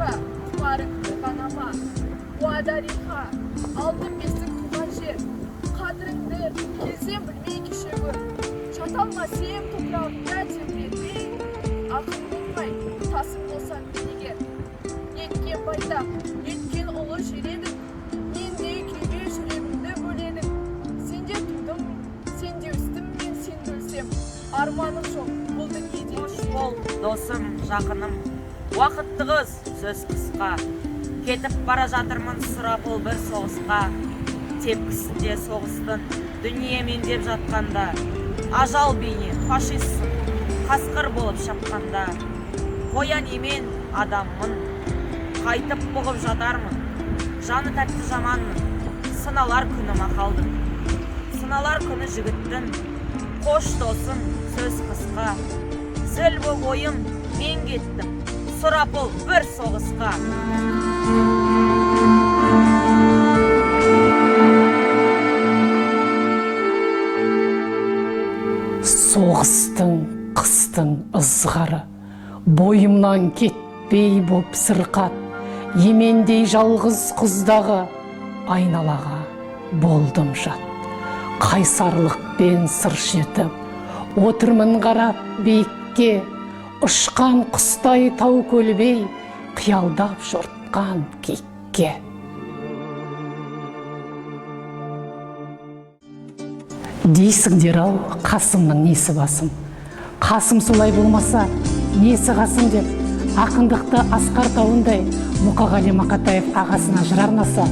ба, құмарыңды қанама. Уадариха, алтын бесік туған жер, қадіріңді келсем білмей кешегі. Шаталма сен топырағыңда тербетпей, ақын болмай, тасың болсаң егер. Неткен байтақ, неткен ұлы жер едің, мендей күйге жүрегімді бөледің. Сенде тудым, сенде өстім, мен сен өлсем, арманым жоқ, бұл дүниеде. Қош бол, досым, жақыным, уақытты қыз, сөз қысқа. Кетіп бара жатырмын сұрапыл бір соғысқа. Тепкісінде соғыстың, дүние мендеп жатқанда. Ажал бейне, фашистсің, қасқыр болып шапқанда. Қоян емен адаммын, қайтып бұғып жатармын. Жаны тәтті жаманмын, сыналар күні мақалдың. Сыналар күні жігіттің, қош досым, сөз қысқа. Зіл боп ойым, мен кеттім, сұрапыл бір соғысқа. Соғыстың, қыстың ызғары, бойымнан кетпей боп сырқат, емендей жалғыз құздағы айналаға болдым жат. Қайсарлықпен сыр шертіп, отырмын қарап биікке, ұшқан құстай тау көлбей, қиялдап жортқан киікке. Дейсіңдер-ау, Қасымның несі басым? Қасым солай болмаса, несі Қасым деп, ақындықты Асқар тауындай Мұқағали Мақатаев ағасына жыр арнаса,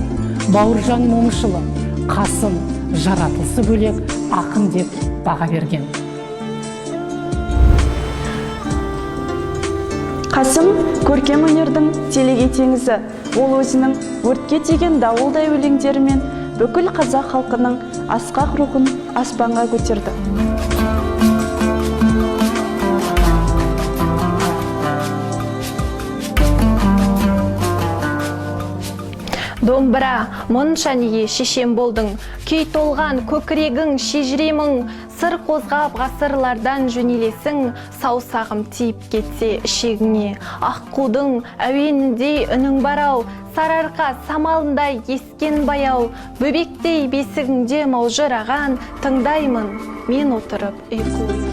Бауыржан Момышұлы Қасым жаратылысы бөлек ақын деп баға берген. Қасым көркем өнердің телеге теңізі. Ол өзінің өртке тиген дауылдай өлеңдерімен бүкіл қазақ халқының асқақ рухын аспанға көтерді. Домбыра, мұнша неге шешем болдың, күй толған көкірегің шежіремің, сыр қозғап ғасырлардан жөнелесің, саусағым тиіп кетсе ішегіңе. Аққудың әуеніндей үнің барау, сарыарқа самалындай ескен баяу, бөбектей бесігіңде маужыраған, тыңдаймын мен отырып ұйқы.